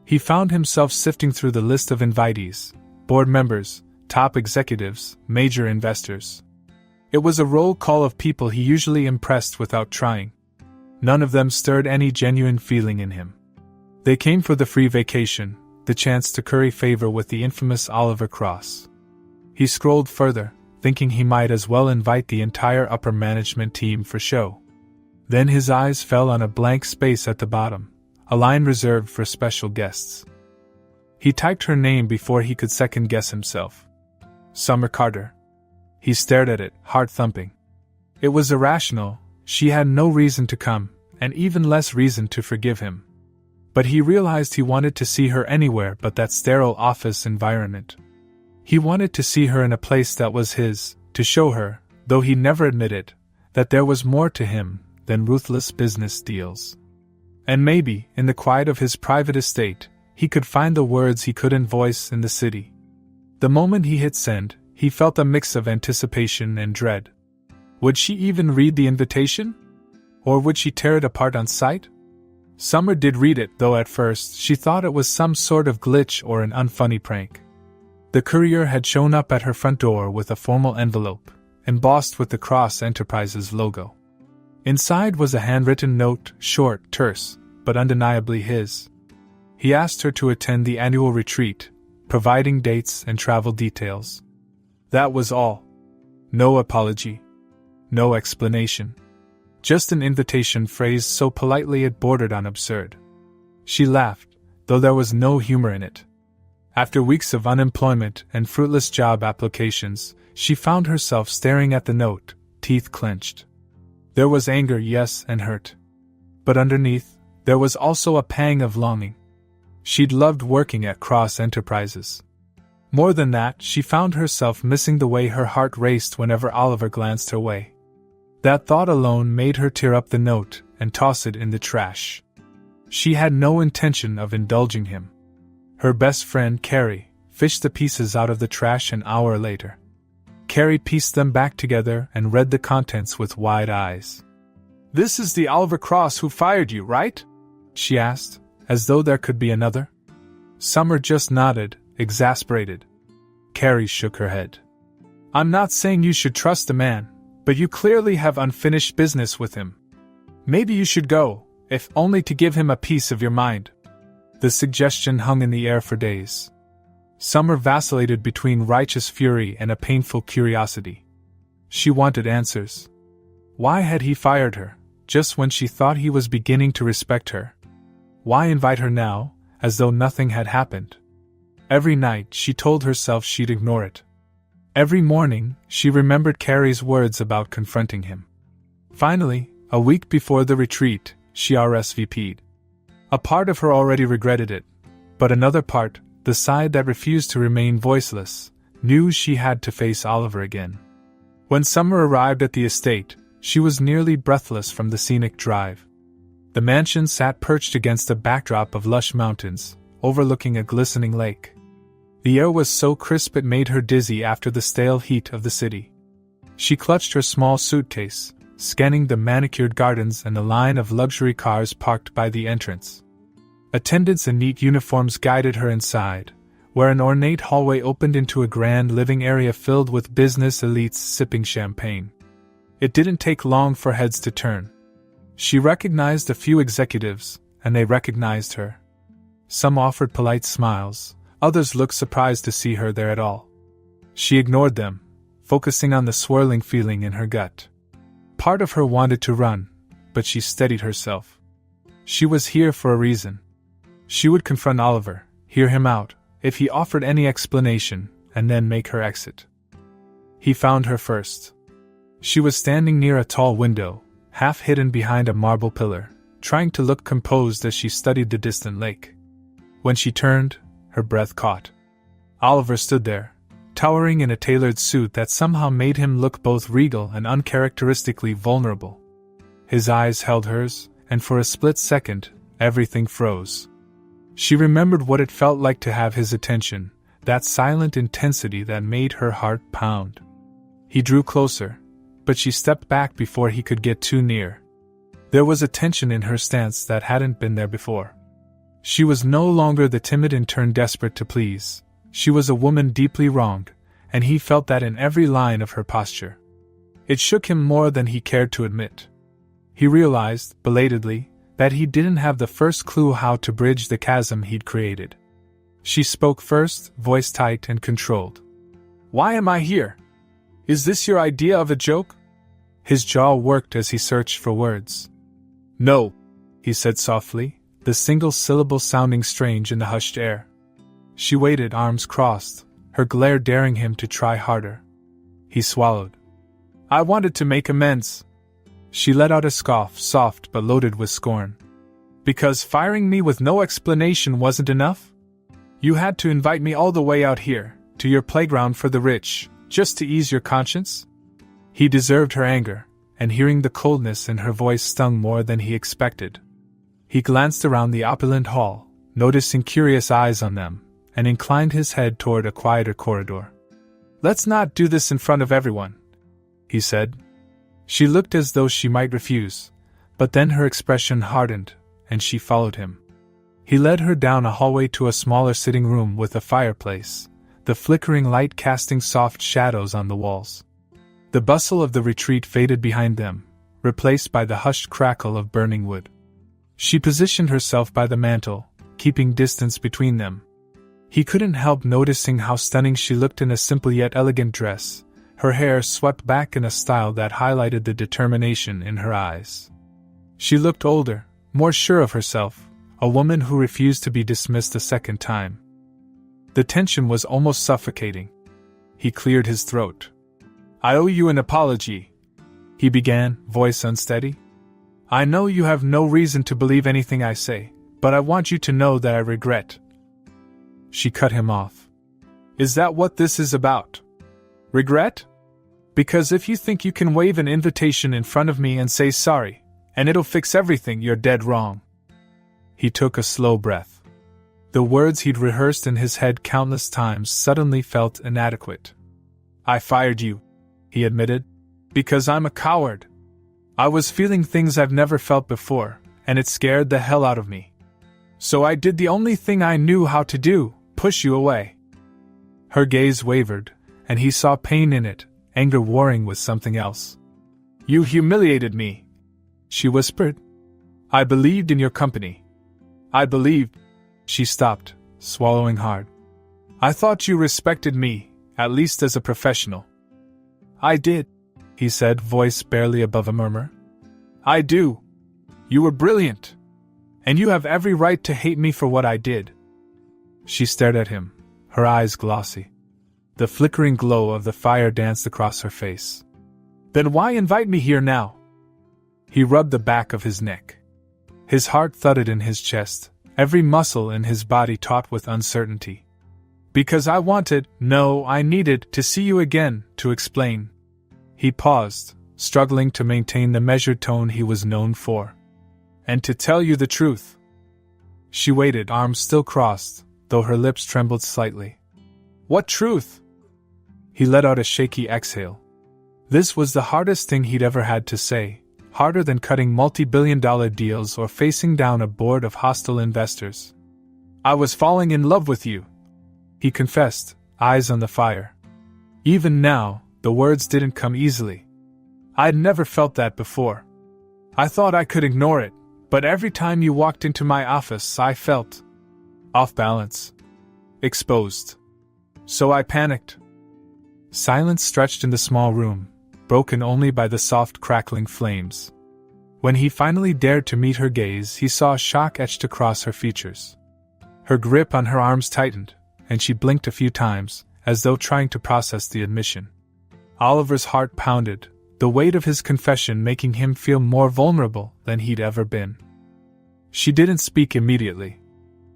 He found himself sifting through the list of invitees, board members, top executives, major investors. It was a roll call of people he usually impressed without trying. None of them stirred any genuine feeling in him. They came for the free vacation, the chance to curry favor with the infamous Oliver Cross. He scrolled further, thinking he might as well invite the entire upper management team for show. Then his eyes fell on a blank space at the bottom, a line reserved for special guests. He typed her name before he could second-guess himself. Summer Carter. He stared at it, heart-thumping. It was irrational. She had no reason to come, and even less reason to forgive him. But he realized he wanted to see her anywhere but that sterile office environment. He wanted to see her in a place that was his, to show her, though he never admitted, that there was more to him than ruthless business deals. And maybe, in the quiet of his private estate, he could find the words he couldn't voice in the city. The moment he hit send, he felt a mix of anticipation and dread. Would she even read the invitation? Or would she tear it apart on sight? Summer did read it, though at first she thought it was some sort of glitch or an unfunny prank. The courier had shown up at her front door with a formal envelope, embossed with the Cross Enterprises logo. Inside was a handwritten note, short, terse, but undeniably his. He asked her to attend the annual retreat, providing dates and travel details. That was all. No apology. No explanation. Just an invitation phrased so politely it bordered on absurd. She laughed, though there was no humor in it. After weeks of unemployment and fruitless job applications, she found herself staring at the note, teeth clenched. There was anger, yes, and hurt. But underneath, there was also a pang of longing. She'd loved working at Cross Enterprises. More than that, she found herself missing the way her heart raced whenever Oliver glanced her way. That thought alone made her tear up the note and toss it in the trash. She had no intention of indulging him. Her best friend, Carrie, fished the pieces out of the trash an hour later. Carrie pieced them back together and read the contents with wide eyes. "This is the Oliver Cross who fired you, right?" she asked, as though there could be another. Summer just nodded, exasperated. Carrie shook her head. "I'm not saying you should trust the man, but you clearly have unfinished business with him. Maybe you should go, if only to give him a piece of your mind." The suggestion hung in the air for days. Summer vacillated between righteous fury and a painful curiosity. She wanted answers. Why had he fired her, just when she thought he was beginning to respect her? Why invite her now, as though nothing had happened? Every night she told herself she'd ignore it. Every morning, she remembered Carrie's words about confronting him. Finally, a week before the retreat, she RSVP'd. A part of her already regretted it, but another part, the side that refused to remain voiceless, knew she had to face Oliver again. When Summer arrived at the estate, she was nearly breathless from the scenic drive. The mansion sat perched against a backdrop of lush mountains, overlooking a glistening lake. The air was so crisp it made her dizzy after the stale heat of the city. She clutched her small suitcase, scanning the manicured gardens and the line of luxury cars parked by the entrance. Attendants in neat uniforms guided her inside, where an ornate hallway opened into a grand living area filled with business elites sipping champagne. It didn't take long for heads to turn. She recognized a few executives, and they recognized her. Some offered polite smiles, others looked surprised to see her there at all. She ignored them, focusing on the swirling feeling in her gut. Part of her wanted to run, but she steadied herself. She was here for a reason. She would confront Oliver, hear him out. If he offered any explanation, and then make her exit. He found her first. She was standing near a tall window, half hidden behind a marble pillar, trying to look composed as she studied the distant lake. When she turned, her breath caught. Oliver stood there, towering in a tailored suit that somehow made him look both regal and uncharacteristically vulnerable. His eyes held hers, and for a split second, everything froze. She remembered what it felt like to have his attention, that silent intensity that made her heart pound. He drew closer, but she stepped back before he could get too near. There was a tension in her stance that hadn't been there before. She was no longer the timid intern desperate to please. She was a woman deeply wronged, and he felt that in every line of her posture. It shook him more than he cared to admit. He realized, belatedly, that he didn't have the first clue how to bridge the chasm he'd created. She spoke first, voice tight and controlled. "Why am I here? Is this your idea of a joke?" His jaw worked as he searched for words. "No," he said softly, the single syllable sounding strange in the hushed air. She waited, arms crossed, her glare daring him to try harder. He swallowed. "I wanted to make amends." She let out a scoff, soft but loaded with scorn. "Because firing me with no explanation wasn't enough? You had to invite me all the way out here, to your playground for the rich, just to ease your conscience?" He deserved her anger, and hearing the coldness in her voice stung more than he expected. He glanced around the opulent hall, noticing curious eyes on them, and inclined his head toward a quieter corridor. "Let's not do this in front of everyone," he said. She looked as though she might refuse, but then her expression hardened, and she followed him. He led her down a hallway to a smaller sitting room with a fireplace, the flickering light casting soft shadows on the walls. The bustle of the retreat faded behind them, replaced by the hushed crackle of burning wood. She positioned herself by the mantel, keeping distance between them. He couldn't help noticing how stunning she looked in a simple yet elegant dress, her hair swept back in a style that highlighted the determination in her eyes. She looked older, more sure of herself, a woman who refused to be dismissed a second time. The tension was almost suffocating. He cleared his throat. "I owe you an apology," he began, voice unsteady. "I know you have no reason to believe anything I say, but I want you to know that I regret." She cut him off. "Is that what this is about? Regret? Because if you think you can wave an invitation in front of me and say sorry, and it'll fix everything, you're dead wrong." He took a slow breath. The words he'd rehearsed in his head countless times suddenly felt inadequate. "I fired you," he admitted, "because I'm a coward. I was feeling things I've never felt before, and it scared the hell out of me. So I did the only thing I knew how to do, push you away." Her gaze wavered, and he saw pain in it, anger warring with something else. "You humiliated me," she whispered. "I believed in your company. I believed—" She stopped, swallowing hard. "I thought you respected me, at least as a professional." "I did," he said, voice barely above a murmur. "I do. You were brilliant. And you have every right to hate me for what I did." She stared at him, her eyes glossy. The flickering glow of the fire danced across her face. "Then why invite me here now?" He rubbed the back of his neck. His heart thudded in his chest, every muscle in his body taut with uncertainty. "Because I I needed to see you again, to explain." He paused, struggling to maintain the measured tone he was known for. "And to tell you the truth." She waited, arms still crossed, though her lips trembled slightly. "What truth?" He let out a shaky exhale. This was the hardest thing he'd ever had to say, harder than cutting multi-billion-dollar deals or facing down a board of hostile investors. "I was falling in love with you," he confessed, eyes on the fire. Even now, the words didn't come easily. "I'd never felt that before. I thought I could ignore it, but every time you walked into my office I felt off balance, exposed. So I panicked." Silence stretched in the small room, broken only by the soft crackling flames. When he finally dared to meet her gaze, he saw shock etched across her features. Her grip on her arms tightened, and she blinked a few times, as though trying to process the admission. Oliver's heart pounded, the weight of his confession making him feel more vulnerable than he'd ever been. She didn't speak immediately.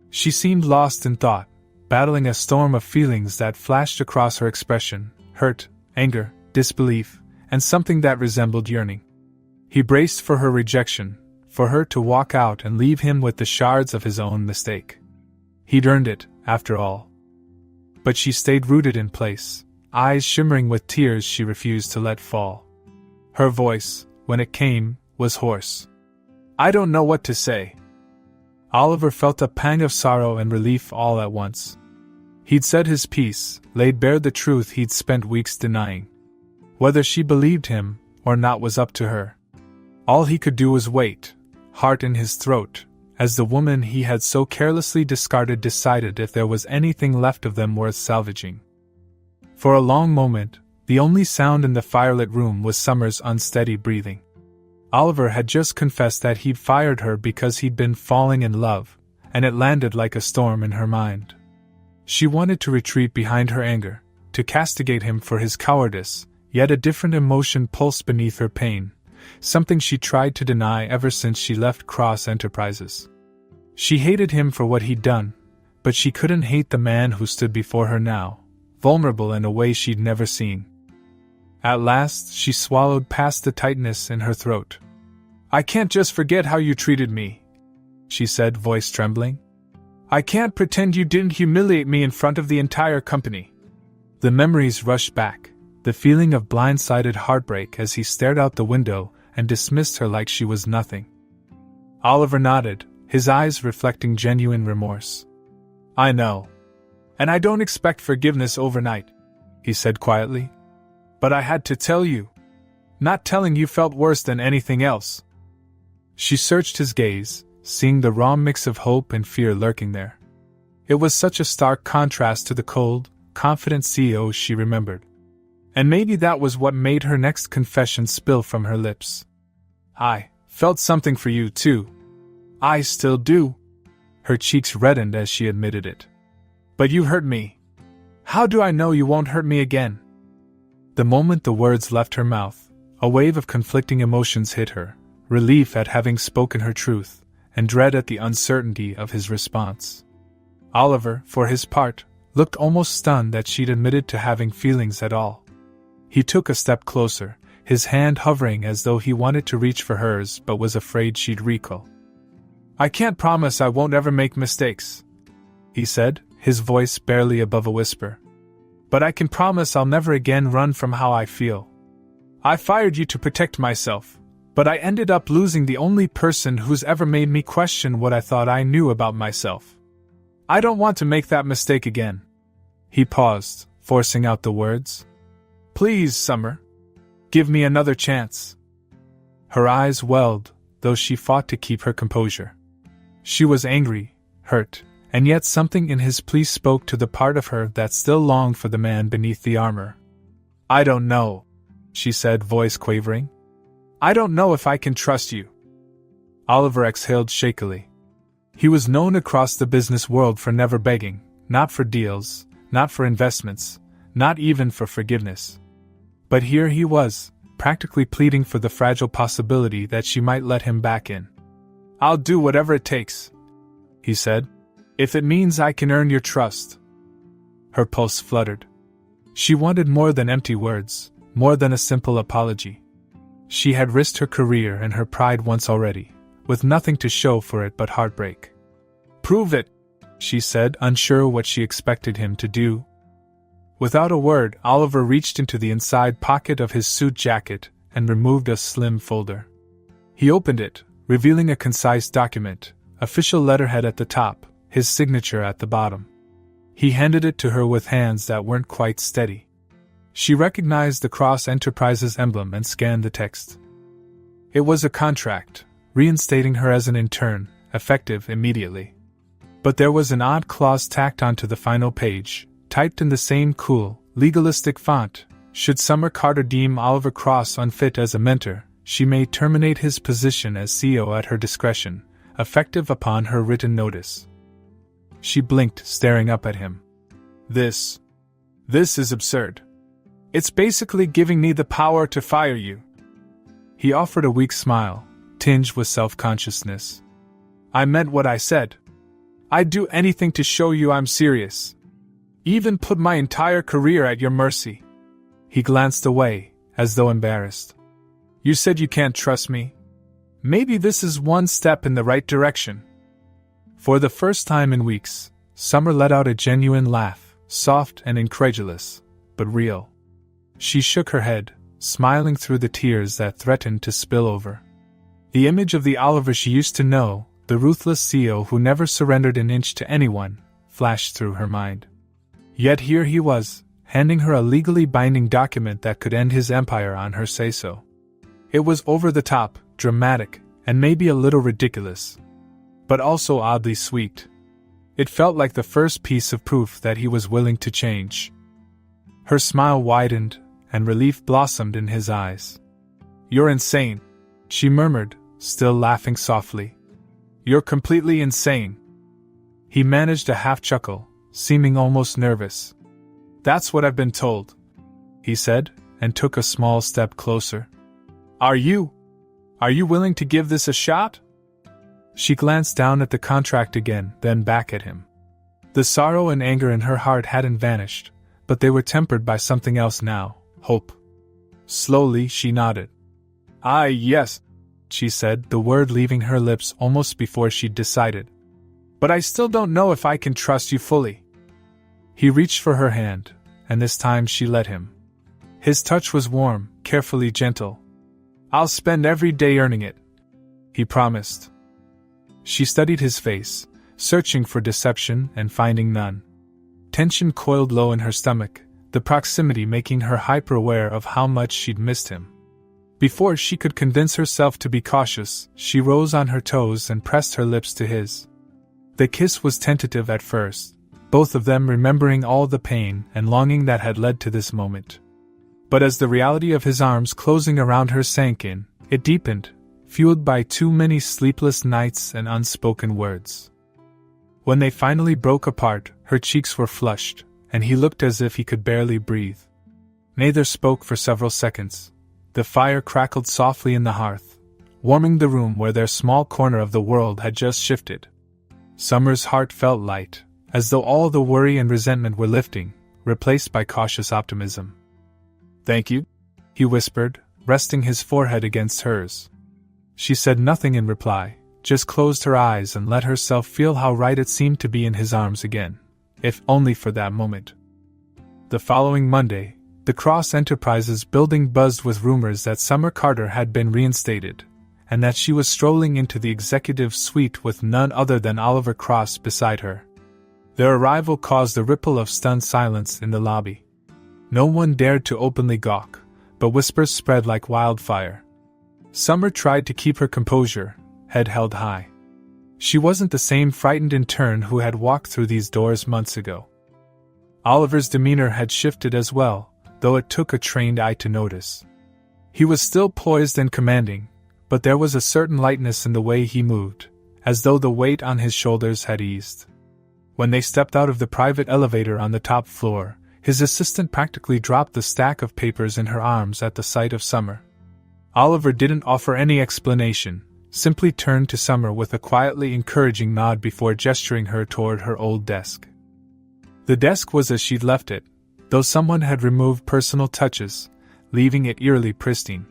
She seemed lost in thought, battling a storm of feelings that flashed across her expression: hurt, anger, disbelief, and something that resembled yearning. He braced for her rejection, for her to walk out and leave him with the shards of his own mistake. He'd earned it, after all. But she stayed rooted in place, eyes shimmering with tears she refused to let fall. Her voice, when it came, was hoarse. "I don't know what to say." Oliver felt a pang of sorrow and relief all at once. He'd said his piece, laid bare the truth he'd spent weeks denying. Whether she believed him or not was up to her. All he could do was wait, heart in his throat, as the woman he had so carelessly discarded decided if there was anything left of them worth salvaging. For a long moment, the only sound in the firelit room was Summer's unsteady breathing. Oliver had just confessed that he'd fired her because he'd been falling in love, and it landed like a storm in her mind. She wanted to retreat behind her anger, to castigate him for his cowardice, yet a different emotion pulsed beneath her pain, something she tried to deny ever since she left Cross Enterprises. She hated him for what he'd done, but she couldn't hate the man who stood before her now, vulnerable in a way she'd never seen. At last, she swallowed past the tightness in her throat. "I can't just forget how you treated me," she said, voice trembling. "I can't pretend you didn't humiliate me in front of the entire company." The memories rushed back, the feeling of blindsided heartbreak as he stared out the window and dismissed her like she was nothing. Oliver nodded, his eyes reflecting genuine remorse. "I know. And I don't expect forgiveness overnight," he said quietly. "But I had to tell you. Not telling you felt worse than anything else." She searched his gaze, seeing the raw mix of hope and fear lurking there. It was such a stark contrast to the cold, confident CEO she remembered. And maybe that was what made her next confession spill from her lips. "I felt something for you, too. I still do." Her cheeks reddened as she admitted it. "But you hurt me. How do I know you won't hurt me again?" The moment the words left her mouth, a wave of conflicting emotions hit her, relief at having spoken her truth, and dread at the uncertainty of his response. Oliver, for his part, looked almost stunned that she'd admitted to having feelings at all. He took a step closer, his hand hovering as though he wanted to reach for hers but was afraid she'd recoil. "I can't promise I won't ever make mistakes," he said, his voice barely above a whisper. "But I can promise I'll never again run from how I feel. I fired you to protect myself, but I ended up losing the only person who's ever made me question what I thought I knew about myself. I don't want to make that mistake again." He paused, forcing out the words. "Please, Summer. Give me another chance." Her eyes welled, though she fought to keep her composure. She was angry, hurt, and yet something in his plea spoke to the part of her that still longed for the man beneath the armor. "I don't know," she said, voice quavering. "I don't know if I can trust you." Oliver exhaled shakily. He was known across the business world for never begging, not for deals, not for investments, not even for forgiveness. But here he was, practically pleading for the fragile possibility that she might let him back in. "I'll do whatever it takes," he said, "if it means I can earn your trust." Her pulse fluttered. She wanted more than empty words, more than a simple apology. She had risked her career and her pride once already, with nothing to show for it but heartbreak. "Prove it," she said, unsure what she expected him to do. Without a word, Oliver reached into the inside pocket of his suit jacket and removed a slim folder. He opened it, revealing a concise document, official letterhead at the top, his signature at the bottom. He handed it to her with hands that weren't quite steady. She recognized the Cross Enterprises emblem and scanned the text. It was a contract, reinstating her as an intern, effective immediately. But there was an odd clause tacked onto the final page, typed in the same cool, legalistic font. Should Summer Carter deem Oliver Cross unfit as a mentor, she may terminate his position as CEO at her discretion, effective upon her written notice. She blinked, staring up at him. "This This is absurd. It's basically giving me the power to fire you. He offered a weak smile, tinged with self-consciousness. I meant what I said. I'd do anything to show you I'm serious. Even put my entire career at your mercy. He glanced away, as though embarrassed. You said you can't trust me? Maybe this is one step in the right direction. For the first time in weeks, Summer let out a genuine laugh, soft and incredulous, but real. She shook her head, smiling through the tears that threatened to spill over. The image of the Oliver she used to know, the ruthless CEO who never surrendered an inch to anyone, flashed through her mind. Yet here he was, handing her a legally binding document that could end his empire on her say-so. It was over the top, dramatic, and maybe a little ridiculous, but also oddly sweet. It felt like the first piece of proof that he was willing to change. Her smile widened, and relief blossomed in his eyes. You're insane, she murmured, still laughing softly. You're completely insane. He managed a half-chuckle, seeming almost nervous. That's what I've been told, he said, and took a small step closer. Are you willing to give this a shot? She glanced down at the contract again, then back at him. The sorrow and anger in her heart hadn't vanished, but they were tempered by something else now, hope. Slowly she nodded. Yes, she said, the word leaving her lips almost before she'd decided. But I still don't know if I can trust you fully. He reached for her hand, and this time she let him. His touch was warm, carefully gentle. I'll spend every day earning it, he promised. She studied his face, searching for deception and finding none. Tension coiled low in her stomach, the proximity making her hyper-aware of how much she'd missed him. Before she could convince herself to be cautious, she rose on her toes and pressed her lips to his. The kiss was tentative at first, both of them remembering all the pain and longing that had led to this moment. But as the reality of his arms closing around her sank in, it deepened, fueled by too many sleepless nights and unspoken words. When they finally broke apart, her cheeks were flushed, and he looked as if he could barely breathe. Neither spoke for several seconds. The fire crackled softly in the hearth, warming the room where their small corner of the world had just shifted. Summer's heart felt light, as though all the worry and resentment were lifting, replaced by cautious optimism. Thank you, he whispered, resting his forehead against hers. She said nothing in reply, just closed her eyes and let herself feel how right it seemed to be in his arms again, if only for that moment. The following Monday, the Cross Enterprises building buzzed with rumors that Summer Carter had been reinstated, and that she was strolling into the executive suite with none other than Oliver Cross beside her. Their arrival caused a ripple of stunned silence in the lobby. No one dared to openly gawk, but whispers spread like wildfire. Summer tried to keep her composure, head held high. She wasn't the same frightened intern who had walked through these doors months ago. Oliver's demeanor had shifted as well, though it took a trained eye to notice. He was still poised and commanding, but there was a certain lightness in the way he moved, as though the weight on his shoulders had eased. When they stepped out of the private elevator on the top floor, his assistant practically dropped the stack of papers in her arms at the sight of Summer. Oliver didn't offer any explanation, simply turned to Summer with a quietly encouraging nod before gesturing her toward her old desk. The desk was as she'd left it, though someone had removed personal touches, leaving it eerily pristine.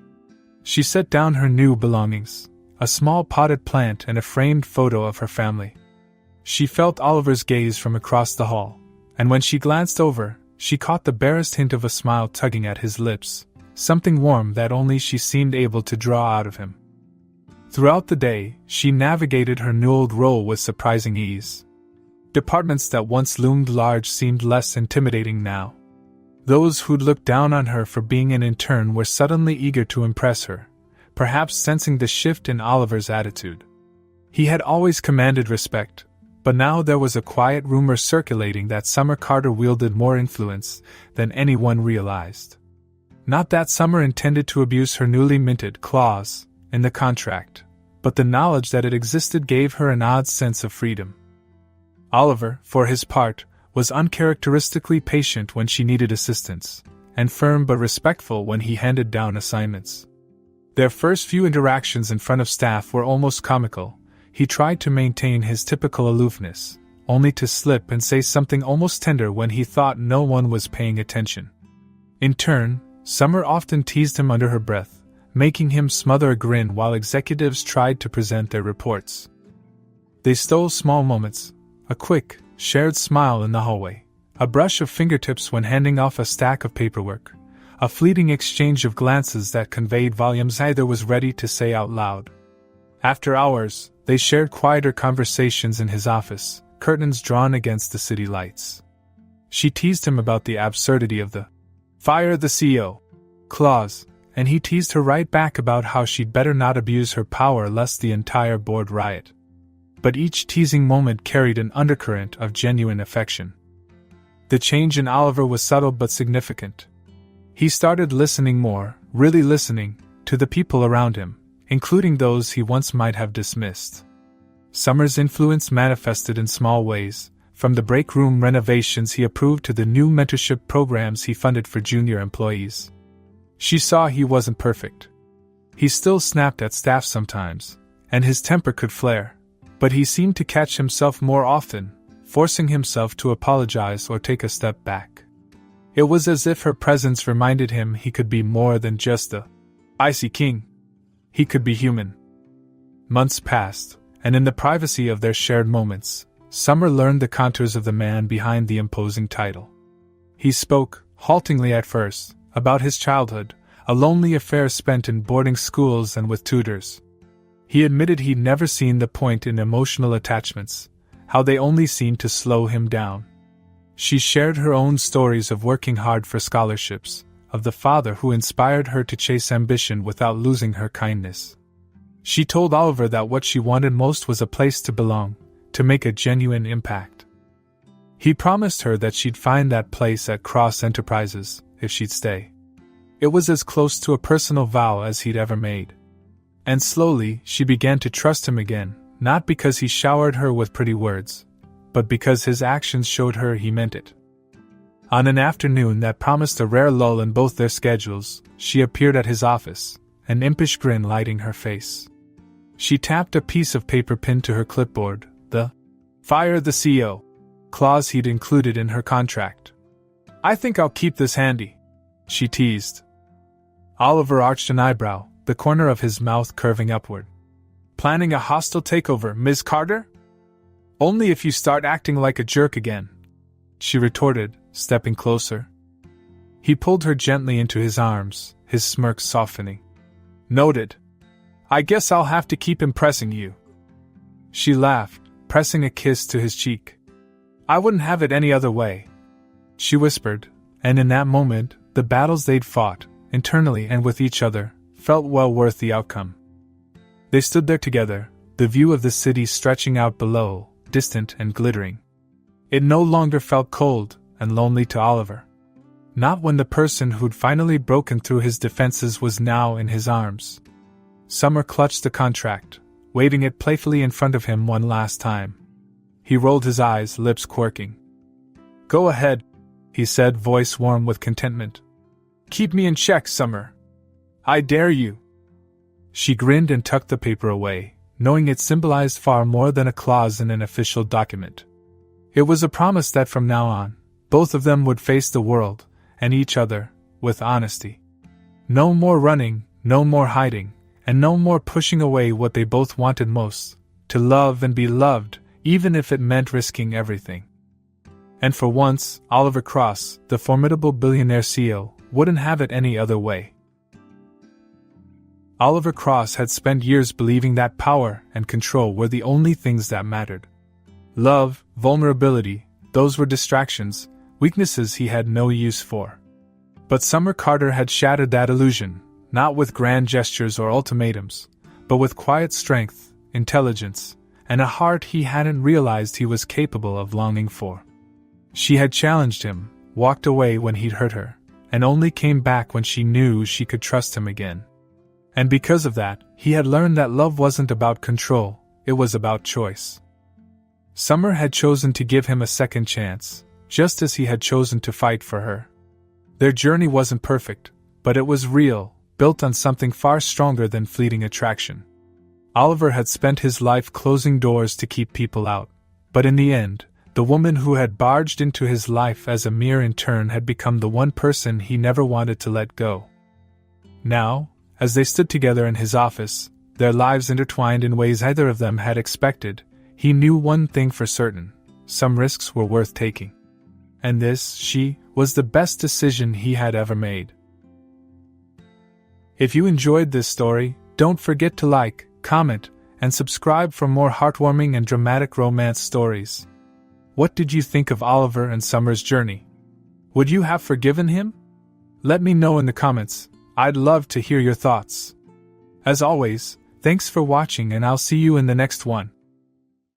She set down her new belongings, a small potted plant and a framed photo of her family. She felt Oliver's gaze from across the hall, and when she glanced over, she caught the barest hint of a smile tugging at his lips, something warm that only she seemed able to draw out of him. Throughout the day, she navigated her new old role with surprising ease. Departments that once loomed large seemed less intimidating now. Those who'd looked down on her for being an intern were suddenly eager to impress her, perhaps sensing the shift in Oliver's attitude. He had always commanded respect, but now there was a quiet rumor circulating that Summer Carter wielded more influence than anyone realized. Not that Summer intended to abuse her newly minted clause in the contract, but the knowledge that it existed gave her an odd sense of freedom. Oliver, for his part, was uncharacteristically patient when she needed assistance, and firm but respectful when he handed down assignments. Their first few interactions in front of staff were almost comical. He tried to maintain his typical aloofness, only to slip and say something almost tender when he thought no one was paying attention. In turn, Summer often teased him under her breath, making him smother a grin while executives tried to present their reports. They stole small moments, a quick, shared smile in the hallway, a brush of fingertips when handing off a stack of paperwork, a fleeting exchange of glances that conveyed volumes neither was ready to say out loud. After hours, they shared quieter conversations in his office, curtains drawn against the city lights. She teased him about the absurdity of the "fire the CEO" clause, and he teased her right back about how she'd better not abuse her power lest the entire board riot. But each teasing moment carried an undercurrent of genuine affection. The change in Oliver was subtle but significant. He started listening more, really listening, to the people around him, including those he once might have dismissed. Summer's influence manifested in small ways, from the break room renovations he approved to the new mentorship programs he funded for junior employees. She saw he wasn't perfect. He still snapped at staff sometimes, and his temper could flare, but he seemed to catch himself more often, forcing himself to apologize or take a step back. It was as if her presence reminded him he could be more than just the icy king. He could be human. Months passed, and in the privacy of their shared moments, Summer learned the contours of the man behind the imposing title. He spoke, haltingly at first, about his childhood, a lonely affair spent in boarding schools and with tutors. He admitted he'd never seen the point in emotional attachments, how they only seemed to slow him down. She shared her own stories of working hard for scholarships, of the father who inspired her to chase ambition without losing her kindness. She told Oliver that what she wanted most was a place to belong, to make a genuine impact. He promised her that she'd find that place at Cross Enterprises, if she'd stay. It was as close to a personal vow as he'd ever made. And slowly, she began to trust him again, not because he showered her with pretty words, but because his actions showed her he meant it. On an afternoon that promised a rare lull in both their schedules, she appeared at his office, an impish grin lighting her face. She tapped a piece of paper pinned to her clipboard, the "fire the CEO" clause he'd included in her contract. "I think I'll keep this handy," she teased. Oliver arched an eyebrow, the corner of his mouth curving upward. "Planning a hostile takeover, Ms. Carter? Only if you start acting like a jerk again," she retorted, stepping closer. He pulled her gently into his arms, his smirk softening. "Noted. I guess I'll have to keep impressing you." She laughed, pressing a kiss to his cheek. "I wouldn't have it any other way," she whispered, and in that moment, the battles they'd fought, internally and with each other, felt well worth the outcome. They stood there together, the view of the city stretching out below, distant and glittering. It no longer felt cold and lonely to Oliver. Not when the person who'd finally broken through his defenses was now in his arms. Summer clutched the contract, waving it playfully in front of him one last time. He rolled his eyes, lips quirking. "Go ahead," he said, voice warm with contentment. "Keep me in check, Summer. I dare you." She grinned and tucked the paper away, knowing it symbolized far more than a clause in an official document. It was a promise that from now on, both of them would face the world, and each other, with honesty. No more running, no more hiding, and no more pushing away what they both wanted most, to love and be loved, even if it meant risking everything. And for once, Oliver Cross, the formidable billionaire CEO, wouldn't have it any other way. Oliver Cross had spent years believing that power and control were the only things that mattered. Love, vulnerability, those were distractions, weaknesses he had no use for. But Summer Carter had shattered that illusion, not with grand gestures or ultimatums, but with quiet strength, intelligence, and a heart he hadn't realized he was capable of longing for. She had challenged him, walked away when he'd hurt her, and only came back when she knew she could trust him again. And because of that, he had learned that love wasn't about control, it was about choice. Summer had chosen to give him a second chance. just as he had chosen to fight for her. Their journey wasn't perfect, but it was real, built on something far stronger than fleeting attraction. Oliver had spent his life closing doors to keep people out, but in the end, the woman who had barged into his life as a mere intern had become the one person he never wanted to let go. Now, as they stood together in his office, their lives intertwined in ways neither of them had expected, he knew one thing for certain: some risks were worth taking. And this, was the best decision he had ever made. If you enjoyed this story, don't forget to like, comment, and subscribe for more heartwarming and dramatic romance stories. What did you think of Oliver and Summer's journey? Would you have forgiven him? Let me know in the comments. I'd love to hear your thoughts. As always, thanks for watching, and I'll see you in the next one.